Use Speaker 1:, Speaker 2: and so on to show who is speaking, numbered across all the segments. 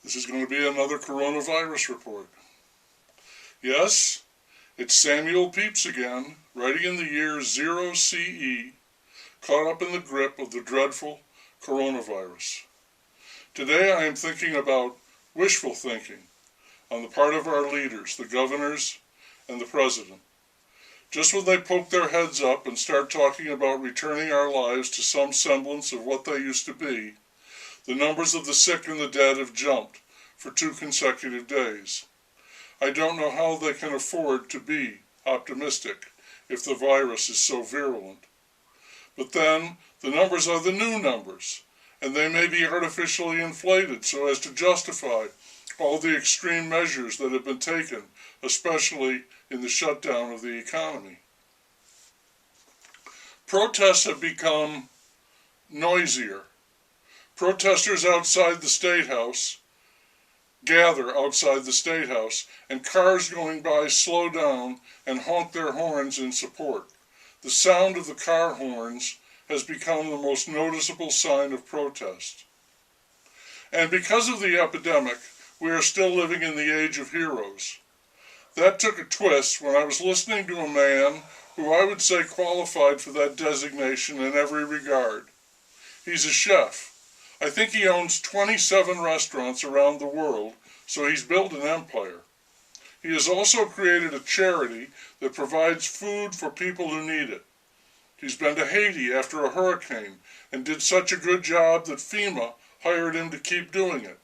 Speaker 1: This is going to be another coronavirus report. Yes, it's Samuel Pepys again, writing in the year 0 CE, caught up in the grip of the dreadful coronavirus. Today I am thinking about wishful thinking on the part of our leaders, the governors and the president. Just when they poke their heads up and start talking about returning our lives to some semblance of what they used to be, the numbers of the sick and the dead have jumped for 2 consecutive days. I don't know how they can afford to be optimistic if the virus is so virulent. But then, the numbers are the new numbers, and they may be artificially inflated so as to justify all the extreme measures that have been taken, especially in the shutdown of the economy. Protests have become noisier. Protesters outside the State House gather outside the State House, and cars going by slow down and honk their horns in support. The sound of the car horns has become the most noticeable sign of protest. And because of the epidemic, we are still living in the age of heroes. That took a twist when I was listening to a man who I would say qualified for that designation in every regard. He's a chef. I think he owns 27 restaurants around the world, so he's built an empire. He has also created a charity that provides food for people who need it. He's been to Haiti after a hurricane and did such a good job that FEMA hired him to keep doing it.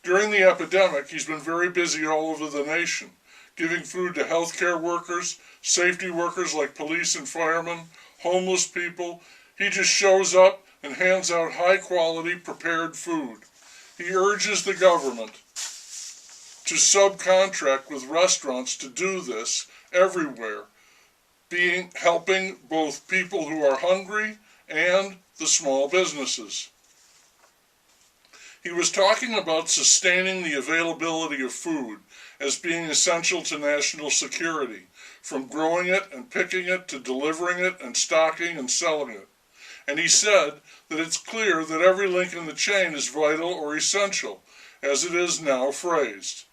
Speaker 1: During the epidemic, he's been very busy all over the nation, giving food to healthcare workers, safety workers like police and firemen, homeless people. He just shows up and hands out high-quality prepared food. He urges the government to subcontract with restaurants to do this everywhere, helping both people who are hungry and the small businesses. He was talking about sustaining the availability of food as being essential to national security, from growing it and picking it to delivering it and stocking and selling it. And he said that it's clear that every link in the chain is vital or essential, as it is now phrased.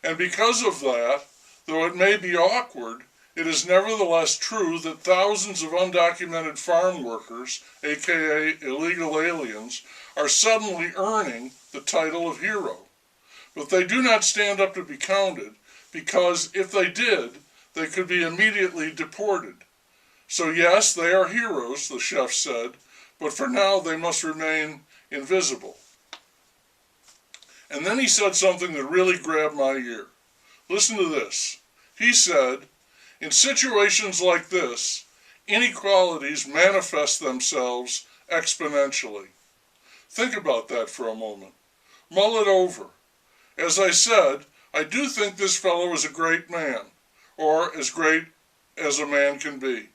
Speaker 1: And because of that, though it may be awkward, it is nevertheless true that thousands of undocumented farm workers, aka illegal aliens, are suddenly earning the title of hero. But they do not stand up to be counted, because if they did, they could be immediately deported. So yes, they are heroes, the chef said, but for now they must remain invisible. And then he said something that really grabbed my ear. Listen to this. He said, in situations like this, inequalities manifest themselves exponentially. Think about that for a moment. Mull it over. As I said, I do think this fellow is a great man, or as great as a man can be.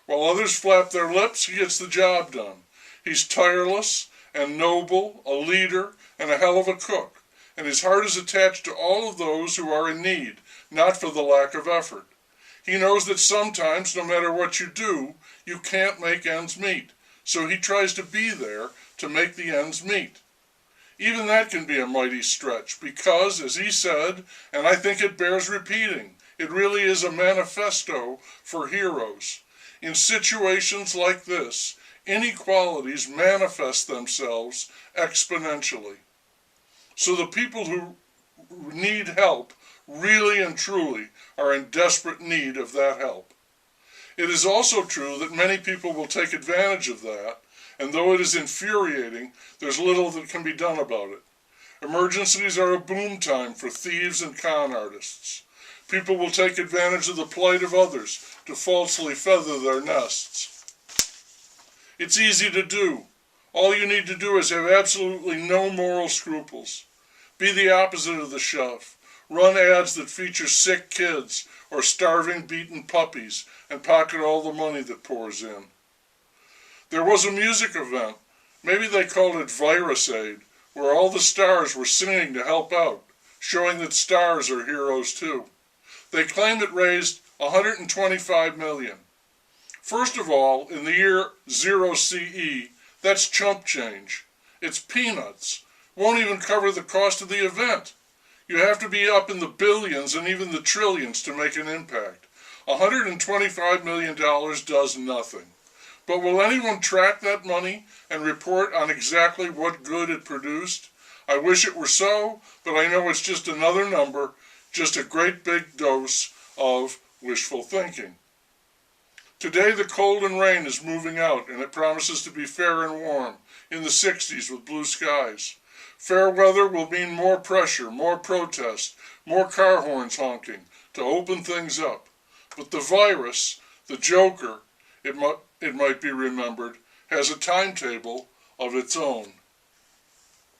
Speaker 1: While others flap their lips, he gets the job done. He's tireless and noble, a leader, and a hell of a cook, and his heart is attached to all of those who are in need, not for the lack of effort. He knows that sometimes, no matter what you do, you can't make ends meet, so he tries to be there to make the ends meet. Even that can be a mighty stretch, because, as he said, and I think it bears repeating, it really is a manifesto for heroes. In situations like this, inequalities manifest themselves exponentially. So the people who need help really and truly are in desperate need of that help. It is also true that many people will take advantage of that, and though it is infuriating, there's little that can be done about it. Emergencies are a boom time for thieves and con artists. People will take advantage of the plight of others to falsely feather their nests. It's easy to do. All you need to do is have absolutely no moral scruples. Be the opposite of the chef. Run ads that feature sick kids or starving, beaten puppies and pocket all the money that pours in. There was a music event, maybe they called it Virus Aid, where all the stars were singing to help out, showing that stars are heroes too. They claimed it raised $125 million. First of all, in the year 0 CE, that's chump change. It's peanuts. won't even cover the cost of the event. You have to be up in the billions and even the trillions to make an impact. $125 million does nothing. But will anyone track that money and report on exactly what good it produced? I wish it were so, but I know it's just another number, just a great big dose of wishful thinking. Today the cold and rain is moving out, and it promises to be fair and warm, in the 60s with blue skies. Fair weather will mean more pressure, more protest, more car horns honking to open things up. But the virus, the joker, it might be remembered, has a timetable of its own.